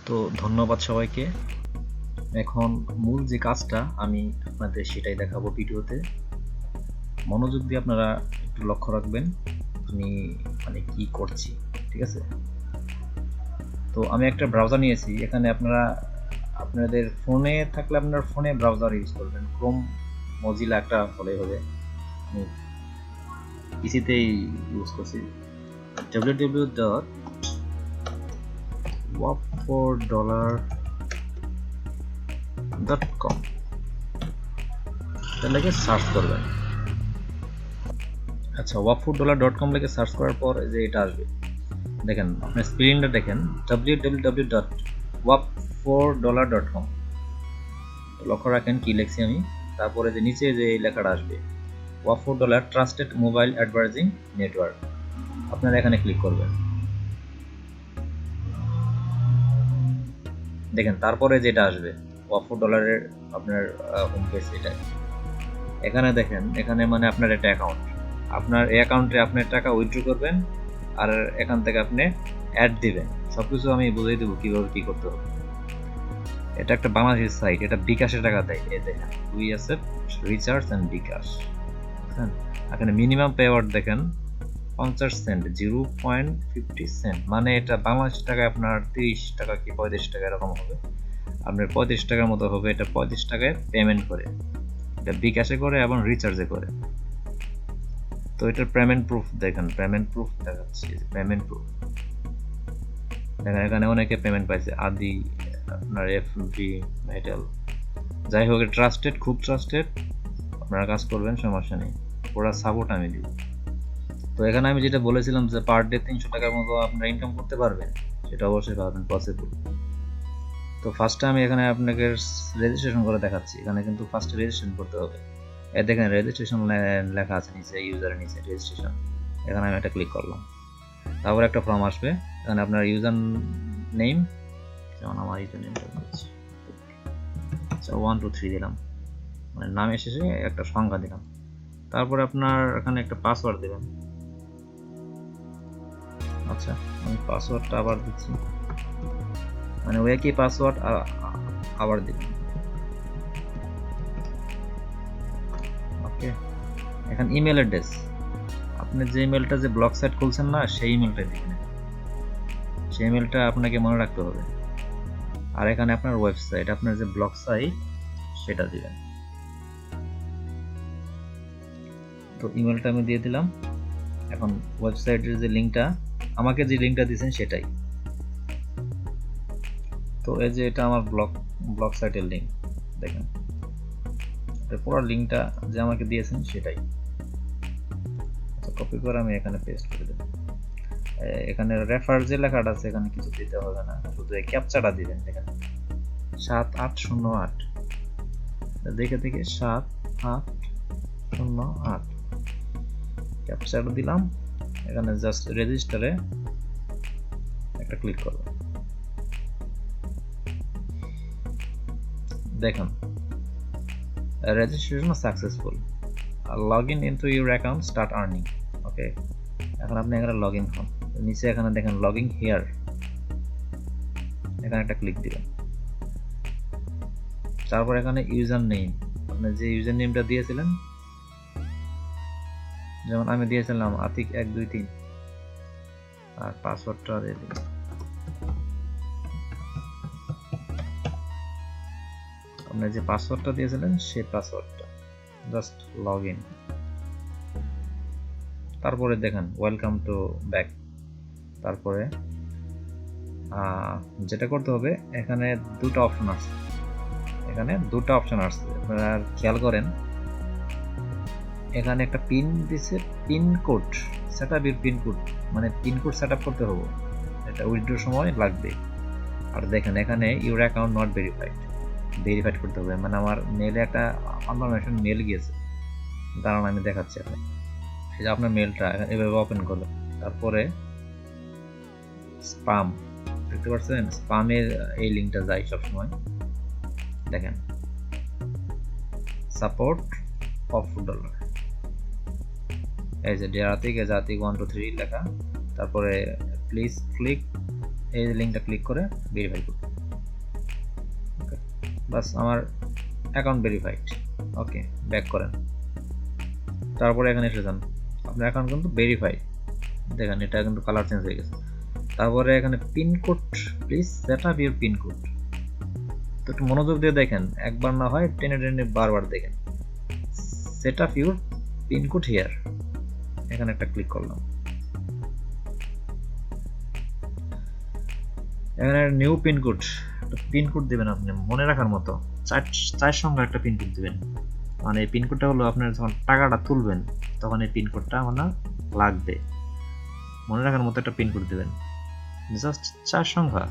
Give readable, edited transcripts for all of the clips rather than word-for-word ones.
তো ধন্যবাদ সবাইকে। এখন মূল যে কাজটা আমি আপনাদের সেটাই দেখাবো ভিডিওতে। মনোযোগ দিয়ে আপনারা একটু লক্ষ্য রাখবেন আমি কি করছি, ঠিক আছে? তো আমি একটা ব্রাউজার নিয়েছি। এখানে আপনাদের ফোনে থাকলে আপনার ফোনে ব্রাউজার ইউজ করবেন, ক্রোম মজিলা একটা হলেই হবে। আমি পিসিতেই ইউজ করছি www.wap4dollar.com লিখে সার্চ করবেন। আচ্ছা, wap4dollar.com লিখে সার্চ করার পর যে এটা আসবে, দেখেন আপনার স্ক্রিনটা দেখেন www.wap4dollar.com। লক্ষ্য রাখেন কি লিখছি আমি। তারপরে যে নিচে যে লেখাটা আসবে wap4dollar trusted mobile advertising network, আপনারা এখানে ক্লিক করবেন। দেখেন তারপরে যেটা আসবে wap4dollar-এর আপনার হোম পেজ এটা। এখানে দেখেন, এখানে মানে আপনার একটা অ্যাকাউন্ট, আপনার এই অ্যাকাউন্টে আপনার টাকা উইথড্র করবেন আর এখান থেকে আপনি অ্যাড দিবেন। সবকিছু আমি বুঝিয়ে দেবো কিভাবে কি করতে হবে। এটা একটা বাংলাদেশের সাইট, এটা বিকাশে টাকা দেয়। এই দেখেন উই অ্যাকসেপ্ট রিচার্জ অ্যান্ড বিকাশ। এখানে মিনিমাম পে আউট দেখেন 50 সেন্ট, 0.50 সেন্ট, মানে এটা বাংলাদেশ টাকায় আপনার 30 টাকা কি 35 টাকা এরকম হবে। আপনার 35 টাকার মতো হবে। এটা 35 টাকায় পেমেন্ট করে, এটা বিকাশে করে এবং রিচার্জে করে। তো এটার পেমেন্ট প্রুফ দেখেন, পেমেন্ট প্রুফ দেখাচ্ছি, পেমেন্ট প্রুফ দেখেন। এখানে অনেকে পেমেন্ট পাইছে, আদি, আপনার এফবি, মেটাল, যাই হোক ট্রাস্টেড, খুব ট্রাস্টেড। আপনারা কাজ করবেন, সমস্যা নেই, পুরো সাপোর্ট আমি দিব। তো এখানে আমি যেটা বলেছিলাম যে পার ডে 300 টাকার মতো আপনারা ইনকাম করতে পারবেন, সেটা অবশ্যই পারবেন, পসিবল। তো ফার্স্টে আমি এখানে আপনাকে রেজিস্ট্রেশন করে দেখাচ্ছি। এখানে কিন্তু ফার্স্টে রেজিস্ট্রেশন করতে হবে। এই দেখেন রেজিস্ট্রেশন লেখা আছে নিচে, ইউজারের নিচে রেজিস্ট্রেশন। এখানে আমি একটা ক্লিক করলাম। তারপর একটা ফর্ম আসবে। এখানে আপনার ইউজার নেম, যেমন আমার ইউজার নেমটা দিচ্ছি, আচ্ছা 1 2 3 দিলাম, মানে নামের শেষে একটা সংখ্যা দিলাম। তারপরে আপনার এখানে একটা পাসওয়ার্ড দেবেন। আচ্ছা, আমি পাসওয়ার্ডটা আবার দিচ্ছি, মানে ওই একই পাসওয়ার্ড আবার দিবেন। ওকে, এখন ইমেল অ্যাড্রেস, আপনি যে ইমেলটা যে ব্লগ সাইট খুলছেন না, সেই ইমেলটা দিবেন। সেই ইমেলটা আপনাকে মনে রাখতে হবে। আর এখানে আপনার ওয়েবসাইট, আপনার যে ব্লগ সাইট সেটা দিবেন। তো ইমেলটা আমি দিয়ে দিলাম। এখন ওয়েবসাইটের যে লিঙ্কটা, আমাকে যে লিঙ্কটা দিয়েছেন সেটাই। তো এই যে এটা আমার ব্লগ সাইটের লিঙ্ক, দেখেন পুরো লিঙ্কটা যে আমাকে দিয়েছেন সেটাই। কপি করে আমি এখানে পেস্ট করে দেব। এখানে রেফার যে লেখাটা আছে এখানে কিছু দিতে হবে না, শুধু এই ক্যাপচাটা দিবেন। দেখেন 7808, দেখে 7808 ক্যাপচাটা দিলাম। এখানে জাস্ট রেজিস্টারে একটা ক্লিক করব। দেখুন registration successful, login into your account, start earning। ওকে, এখন আপনি এখানে লগইন হন। নিচে এখানে দেখেন লগইন হিয়ার, এখানে একটা ক্লিক দিবেন। তারপর এখানে ইউজার নেম, আপনি যে ইউজার নেমটা দিয়েছিলেন, যেমন আমি দিয়েছিলাম আতিক 123, আর পাসওয়ার্ডটা দিয়ে দিন। আপনি যে পাসওয়ার্ডটা দিয়েছিলেন সেই পাসওয়ার্ডটা, জাস্ট লগ ইন। তারপরে দেখেন ওয়েলকাম টু ব্যাক। তারপরে যেটা করতে হবে, এখানে দুটো অপশন আছে, আপনারা খেয়াল করেন। এখানে একটা পিন দিছে, pin code setup, pin code মানে পিন কোড সেটআপ করতে হবে, এটা উইথড্রোর সময় লাগবে। আর দেখেন এখানে ইউর অ্যাকাউন্ট নট ভেরিফাইড করতে হবে, মানে আমার মেইলে একটা কনফার্মেশন মেল গিয়েছে। দাঁড়ান আমি দেখাচ্ছি এখন। সেটা আপনার মেলটা এভাবে ওপেন করবেন। তারপরে স্পাম, দেখতে পাচ্ছেন স্পামের এই লিঙ্কটা যায় সবসময়। দেখেন সাপোর্ট wap4dollar, এই যে জাতিক 1 2 3 লেখা। তারপরে প্লিজ ক্লিক, এই লিঙ্কটা ক্লিক করে ভেরিফাই করুন। বাস আমার অ্যাকাউন্ট ভেরিফাইড। ওকে, ব্যাক করেন। তারপরে এখানে এসে যান, আপনার অ্যাকাউন্ট কিন্তু ভেরিফাইড। দেখেন এটা কিন্তু কালার চেঞ্জ হয়ে গেছে। তারপরে এখানে pin code, please set up your pin code. তো একটু মনোযোগ দিয়ে দেখেন, একবার না হয় টেনে টেনে বারবার দেখেন। Set up your pin code here, এখানে একটা ক্লিক করলাম। এখানে নিউ পিনকোড, পিনকোড দিবেন আপনি মনে রাখার মতো, চার সংখ্যার একটা পিনকোড দিবেন। মানে এই পিনকোডটা হলো আপনার যখন টাকাটা তুলবেন তখন এই পিনকোডটা আপনার লাগবে, মনে রাখার মতো একটা পিনকোড দিবেন, জাস্ট 4 সংখ্যা।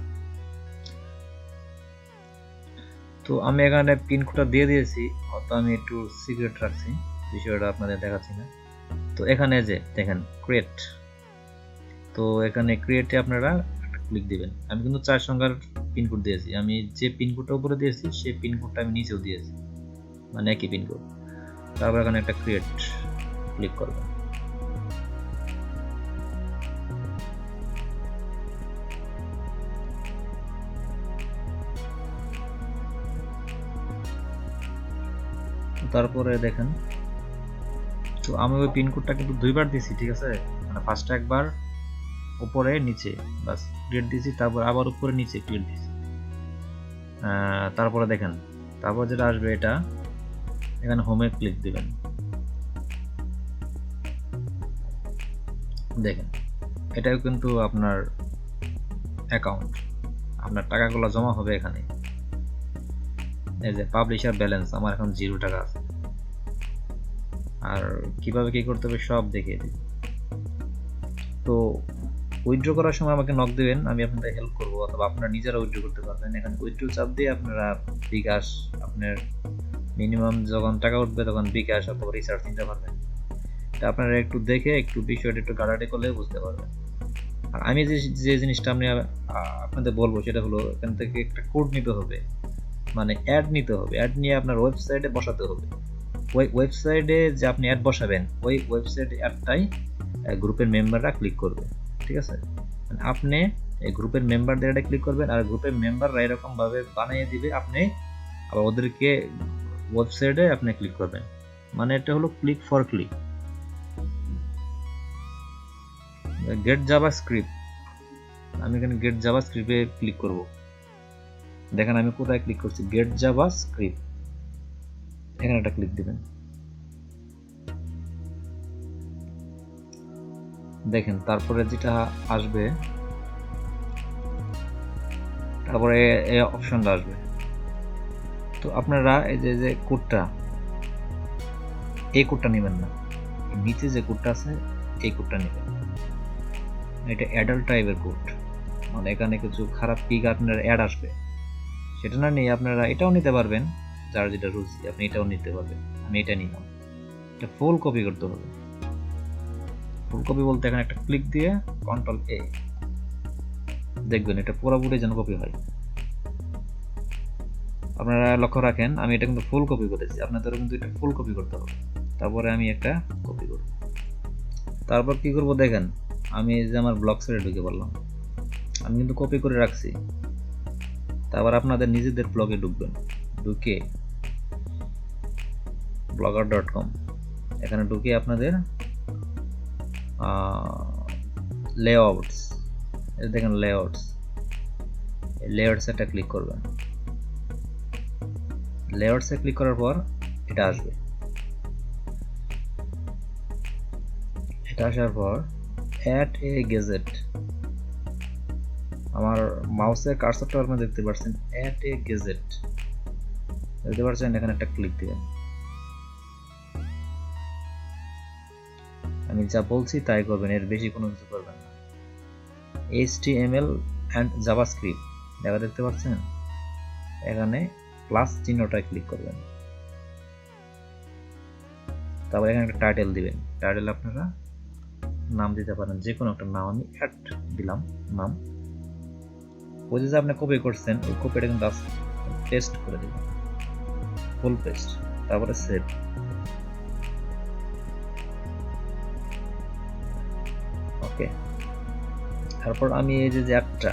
তো আমি এখানে পিনকোডটা দিয়ে দিয়েছি, অত আমি একটু সিক্রেট রাখছি, বিষয়টা আপনাদের দেখাচ্ছি না। তো এখানে যে দেখেন ক্রিয়েট, তো এখানে ক্রিয়েটে আপনারা একটা ক্লিক দিবেন। আমি কিন্তু 4 সংখ্যার পিনকোড দিয়েছি, আমি যে পিনকোডটা উপরে দিয়েছি সেই পিনকোডটা আমি নিচেও দিয়েছি, মানে একই পিনকোড। তারপর এখানে একটা ক্রিয়েট ক্লিক করবেন। তারপরে দেখেন, তো আমি ওই পিনকোডটা কিন্তু 2বার দিয়েছি, ঠিক আছে, মানে ফার্স্টে একবার উপরে নিচে বাস ক্লিক দিয়েছি, তারপর আবার উপরে নিচে ক্লিক দিয়েছি। তারপরে দেখেন, তারপর যেটা আসবে এটা, এখানে হোমে ক্লিক দিবেন। দেখেন এটাও কিন্তু আপনার অ্যাকাউন্ট, আপনার টাকাগুলো জমা হবে এখানে। এই যে পাবলিশার ব্যালেন্স আমার এখন 0 টাকা আছে। আর কিভাবে কি করতে হবে সব দেখিয়ে দিই। তো উইথড্র করার সময় আমাকে নক দিবেন, আমি আপনাদের হেল্প করবো, অথবা আপনারা নিজেরা উইথড্র করতে পারবেন। এখানে উইথড্র চাপ দিয়ে আপনারা বিকাশ, আপনার মিনিমাম যখন টাকা উঠবে তখন বিকাশ অথবা রিচার্জ নিতে পারবেন। এটা আপনারা একটু দেখে একটু বিষয়টা একটু গাড়াটি করলে বুঝতে পারবেন। আর আমি যে জিনিসটা আমি আপনাদের বলবো সেটা হলো, এখান থেকে একটা কোড নিতে হবে, মানে অ্যাড নিতে হবে। অ্যাড নিয়ে আপনার ওয়েবসাইটে বসাতে হবে। ওই ওয়েবসাইটে যে আপনি অ্যাড বসাবেন, ওই ওয়েবসাইটে অ্যাডটাই গ্রুপের মেম্বাররা ক্লিক করবে, ঠিক আছে। মানে আপনি এই গ্রুপের মেম্বারদের এটা ক্লিক করবেন, আর গ্রুপের মেম্বাররা এরকম ভাবে বানিয়ে দিবে, আপনি আবার ওদেরকে ওয়েবসাইটে আপনি ক্লিক করবেন। মানে এটা হলো click for click. Get JavaScript, আমি এখানে গেট জাভাস্ক্রিপ্টে ক্লিক করব। দেখেন আমি কোথায় ক্লিক করছি, গেট জাভাস্ক্রিপ্ট, এখানে একটা ক্লিক দিবেন। দেখেন তারপরে যেটা আসবে, তারপরে এই অপশনটা আসবে। তো আপনারা এই যে কোডটা, এই কোডটা নেবেন না, নিচে যে কোডটা আছে এই কোডটা নেবেন। এটা অ্যাডাল্ট টাইপের কোড, মানে এখানে কিছু খারাপ পিক আপনার অ্যাড আসবে, সেটা না নিয়ে আপনারা এটাও নিতে পারবেন, যার যেটা রুচি আপনি এটাও নিতে পারবেন। আমি এটা নিলাম, এটা ফুল কপি করতে হবে। ফুল কপি বলতে এখানে একটা ক্লিক দিয়ে কন্ট্রোল এ, দেখবেন এটা পুরোপুরি যেন কপি হয়। আপনারা লক্ষ্য রাখেন আমি এটা কিন্তু ফুল কপি করেছি, আপনাদেরও কিন্তু এটা ফুল কপি করতে হবে। তারপরে আমি একটা কপি করব। তারপর কি করব দেখেন, আমি এই যে আমার ব্লগ সাইটে ঢুকে পড়লাম, আমি কিন্তু কপি করে রাখছি। তারপর আপনাদের নিজেদের ব্লগে ঢুকবেন, ঢুকে blogger.com, এখানে ঢুকে আপনাদের লেআউটস, দেখেন লেআউটস, লেআউটসে ক্লিক করবেন। লেআউটসে ক্লিক করার পর এটা আসবে, এটা আসার পর অ্যাড এ গেজেট, আমার মাউসের কার্সরটা আপনারা দেখতে পাচ্ছেন, অ্যাড এ গেজেট দেখতে পাচ্ছেন, এখানে একটা ক্লিক দিবেন। আমি যা বলছি তাই করবেন, এর বেশি কোনো কিছু করবেন না। HTML অ্যান্ড জাভাস্ক্রিপ্ট দেখা দেখতে পাচ্ছেন, এখানে প্লাস চিহ্নটা ক্লিক করবেন। তারপর এখানে একটা টাইটেল দিবেন, টাইটেল আপনারা নাম দিতে পারেন, যে কোনো একটা নাম, আমি অ্যাড দিলাম নাম। ওই যে আপনি কপি করছেন ওই কপিটা কিন্তু পেস্ট করে দিবেন, ফুল পেস্ট, তারপরে সেভ। ওকে, তারপর আমি এই যে অ্যাডটা,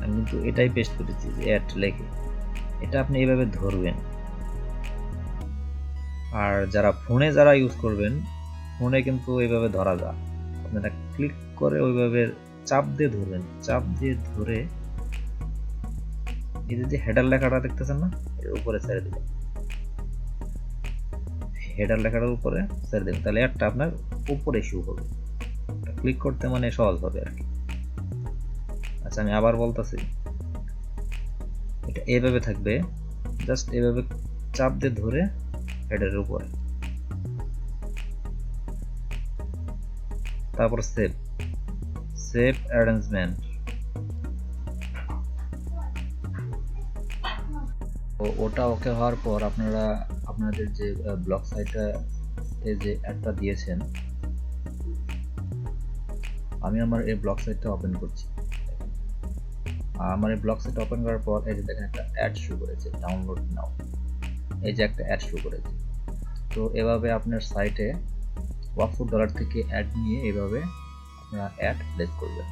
আমি কিন্তু এটাই পেস্ট করেছি, যে অ্যাড লেখে এটা আপনি এইভাবে ধরবেন। আর যারা ইউজ করবেন, ফোনে কিন্তু এইভাবে ধরা যায়। আপনারা ক্লিক করে ওইভাবে চাপ দিয়ে ধরবেন, চাপ দিয়ে ধরে এই যে হেডার লেখাটা দেখতেছেন না, এর উপরে ছেড়ে দিবেন। হেডার লেখাটার উপরে ছেড়ে দেবেন, তাহলে একটা আপনার উপরে শো হবে। ক্লিক করতে মানে সহজ হবে আর কি। আচ্ছা, আমি আবার বলতেছি, এটা এইভাবে থাকবে, জাস্ট এইভাবে চাপ দিয়ে ধরে হেডারের উপরে, তারপর সেভ অ্যারেঞ্জমেন্ট। ওটা ওকে হওয়ার পর আপনারা আপনাদের যে ব্লগ সাইটে যে অ্যাডটা দিয়েছেন, আমি আমার এই ব্লগ সাইটটা ওপেন করছি। আমার এই ব্লগ সাইট ওপেন করার পর এই যে দেখেন একটা অ্যাড শো করেছে, ডাউনলোড নাও, এই যে একটা অ্যাড শো করেছে। তো এভাবে আপনার সাইটে $4 থেকে অ্যাড নিয়ে এভাবে আপনারা অ্যাড প্লেস করবেন।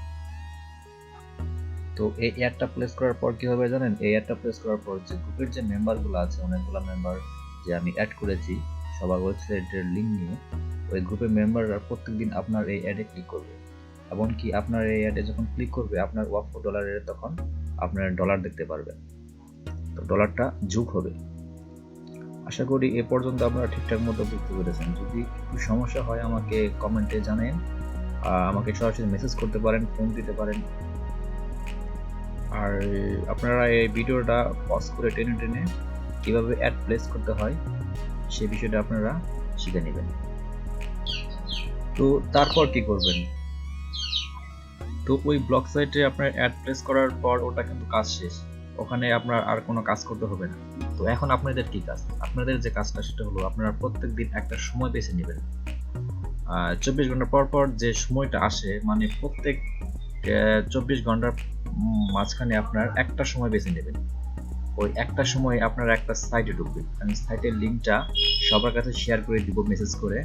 তো এই অ্যাডটা প্লেস করার পর কি হবে জানেন? এই অ্যাডটা প্লেস করার পর যে গ্রুপের যে মেম্বারগুলো আছে, অনেকগুলো মেম্বার যে আমি অ্যাড করেছি সবার ওয়েবসাইটের লিঙ্ক নিয়ে, ওই গ্রুপের মেম্বাররা প্রত্যেকদিন আপনার এই অ্যাডে ক্লিক করবে। এমনকি আপনার এই অ্যাডে যখন ক্লিক করবে, আপনার $4 তখন আপনার ডলার দেখতে পারবেন। তো ডলারটা যোগ হবে। আশা করি এ পর্যন্ত আপনারা ঠিকঠাক মতো বুঝতে পেরেছেন। যদি একটু সমস্যা হয় আমাকে কমেন্টে জানান, আমাকে সরাসরি মেসেজ করতে পারেন, ফোন দিতে পারেন। আর আপনারা এই ভিডিওটা পজ করে টেনে টেনে কিভাবে অ্যাড প্লেস করতে হয় সেই বিষয়টা আপনারা শিখে নেবেন। তো তারপর কি করবেন? তো ওই ব্লগ সাইটে আপনার অ্যাড প্লেস করার পর ওটা কিন্তু কাজ শেষ, ওখানে আপনার আর কোনো কাজ করতে হবে না। তো এখন আপনাদের কি কাজ? আপনাদের যে কাজটা সেটা হলো আপনারা প্রত্যেকদিন একটা সময় বেছে নেবেন। 24 ঘন্টা পর পর যে সময়টা আসে, মানে প্রত্যেক 24 ঘন্টার মাঝখানে আপনার একটা সময় বেছে নেবেন। ওই একটা সময় আপনারা একটা সাইটে ঢুকবেন। আমি সাইটের লিঙ্কটা সবার কাছে শেয়ার করে দিব মেসেজ করে।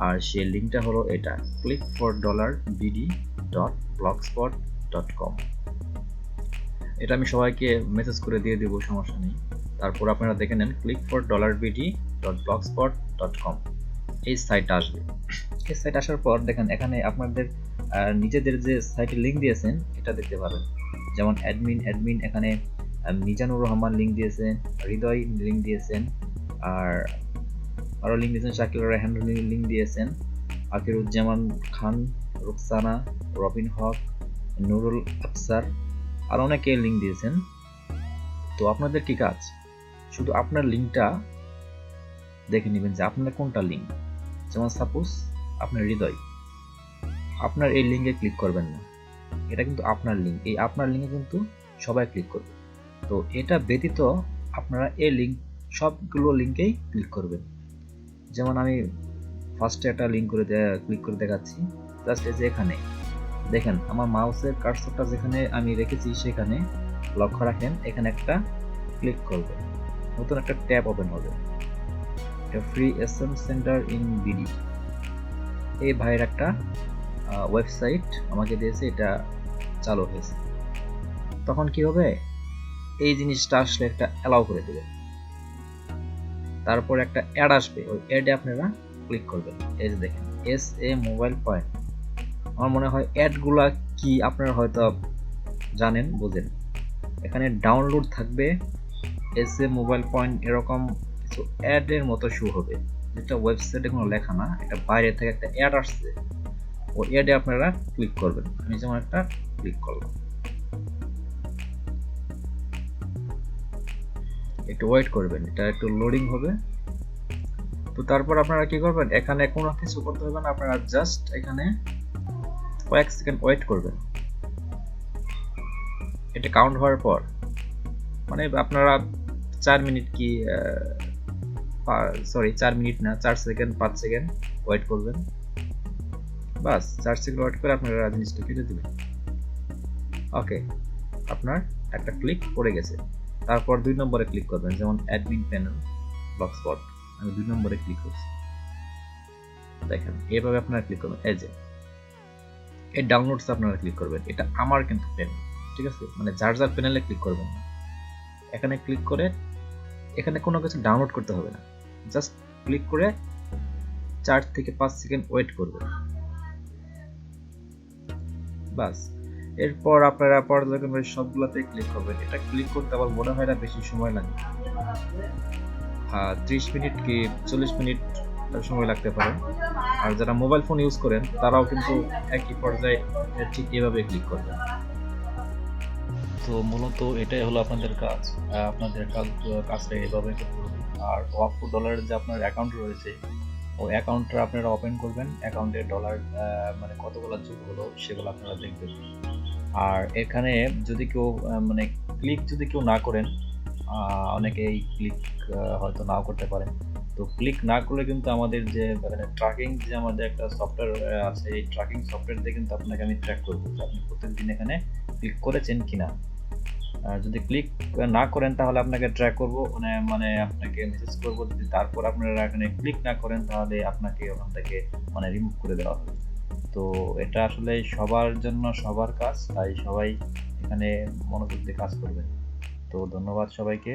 আর সেই লিঙ্কটা হলো এটা, clickforbd.blogspot.com। এটা আমি সবাইকে মেসেজ করে দিয়ে দিব, সমস্যা নেই। তারপর আপনারা দেখে নেন clickforbd.blogspot.com, এই সাইটটা আসবে। এই সাইট আসার পর দেখেন এখানে আপনাদের নিজেদের যে সাইটের লিঙ্ক দিয়েছেন এটা দেখতে পাবেন। যেমন অ্যাডমিন এখানে মিজানুর রহমান লিঙ্ক দিয়েছেন, হৃদয় লিঙ্ক দিয়েছেন, আর আরও লিঙ্ক দিয়েছেন, শাকিল রায়হান লিঙ্ক দিয়েছেন, আকিরুজ্জামান খান, রুকসানা, রবিন হক, নুরুল আফসার, আর অনেকে লিঙ্ক দিয়েছেন। তো আপনাদের কি কাজ? শুধু আপনার লিঙ্কটা দেখে নেবেন যে আপনার কোনটা লিঙ্ক। যেমন সাপোজ আপনার হৃদয়, আপনার এই লিঙ্কে ক্লিক করবেন না, এটা কিন্তু আপনার লিঙ্ক, এই আপনার লিঙ্কে কিন্তু সবাই ক্লিক করবে। তো এটা ব্যতীত আপনারা এই লিঙ্ক সবগুলো লিঙ্কেই ক্লিক করবেন। যেমন আমি ফার্স্টে একটা লিঙ্ক করে ক্লিক করে দেখাচ্ছি। জাস্ট এই যে এখানে দেখেন আমার মাউসের কার্সরটা যেখানে আমি রেখেছি সেখানে লক্ষ্য রাখেন, এখানে একটা ক্লিক করবে, নতুন একটা ট্যাব ওপেন হবে। এটা free SM centre in BD, এই ভাইয়ের একটা ওয়েবসাইট আমাকে দিয়েছে, এটা চালু হয়েছে। তখন কি হবে? এই জিনিসটা আসলে একটা অ্যালাউ করে দেবেন। তারপর একটা অ্যাড আসবে, ওই অ্যাডে আপনারা ক্লিক করবেন। এই যে দেখেন SA মোবাইল পয়েন্ট, আমার মনে হয় অ্যাডগুলা কি আপনারা হয়তো জানেন, বোঝেন। এখানে ডাউনলোড থাকবে, SA মোবাইল পয়েন্ট, এরকম কিছু অ্যাডের মতো শো হবে, যেটা ওয়েবসাইটে কোনো লেখা না, এটা বাইরে থেকে একটা অ্যাড আসছে, ওই অ্যাডে আপনারা ক্লিক করবেন। আমি যেমন একটা ক্লিক করলাম, একটু ওয়েট করবেন, এটা একটু লোডিং হবে। তো তারপর আপনারা কি করবেন? এখানে কোনো কিছু করতে হবে না, আপনারা জাস্ট এখানে কয়েক সেকেন্ড ওয়েট করবেন। এটা কাউন্ট হওয়ার পর, মানে আপনারা 4 মিনিট কি 4 মিনিট না, 4 সেকেন্ড 5 সেকেন্ড ওয়েট করবেন। বাস 4 সেকেন্ড ওয়েট করে আপনারা জিনিসটা কেটে দিবেন। ওকে, আপনার একটা ক্লিক পড়ে গেছে। তারপর 2 নম্বরে ক্লিক করবেন, যেমন অ্যাডমিন প্যানেল ব্লগস্পট, আমি 2 নম্বরে ক্লিক করছি। দেখেন এইভাবে আপনারা ক্লিক করবেন, এই যে এই ডাউনলোডস আপনারা ক্লিক করবেন। এটা আমার কিন্তু প্যানেল, ঠিক আছে? মানে যার যার প্যানেলে ক্লিক করবেন না। এখানে ক্লিক করে এখানে কোনো কিছু ডাউনলোড করতে হবে না, জাস্ট ক্লিক করে 4 থেকে 5 সেকেন্ড ওয়েট করবেন, বাস। এরপর আপনারা পর্যায়ক্রমে সবগুলোতে ক্লিক করবেন। এটা ক্লিক করতে আমার মনে হয় না বেশি সময় লাগে, 30 মিনিট কি 40 মিনিট সময় লাগতে পারে। আর যারা মোবাইল ফোন ইউজ করেন তারাও কিন্তু একই পর্যায়ে ঠিক এভাবে ক্লিক করবেন। তো মূলত এটাই হলো আপনাদের কাজ। আপনাদের কাজটা এভাবে করতে হবে। আর ওয়াফু ডলারের যে আপনার অ্যাকাউন্ট রয়েছে, ওই অ্যাকাউন্টটা আপনারা ওপেন করবেন। অ্যাকাউন্টে ডলার মানে কতগুলো যোগ হলো সেগুলো আপনারা দেখবেন। আর এখানে যদি কেউ মানে ক্লিক যদি কেউ না করেন, অনেকেই ক্লিক হয়তো নাও করতে পারেন। তো ক্লিক না করলে কিন্তু আমাদের যে মানে ট্র্যাকিং যে আমাদের একটা সফটওয়্যার আছে, এই ট্র্যাকিং সফটওয়্যার দিয়ে কিন্তু আপনাকে আমি ট্র্যাক করবো যে আপনি প্রত্যেকদিন এখানে ক্লিক করেছেন কিনা। যদি ক্লিক না করেন তাহলে আপনাকে ট্র্যাক করব, মানে আপনাকে মেসেজ করব। যদি তারপর আপনারা এখানে ক্লিক না করেন তাহলে আপনাকে ওখান থেকে মানে রিমুভ করে দেওয়া হবে। তো এটা আসলে সবার জন্য সবার কাজ, তাই সবাই এখানে মনোযোগ দিয়ে কাজ করবেন। তো ধন্যবাদ সবাইকে।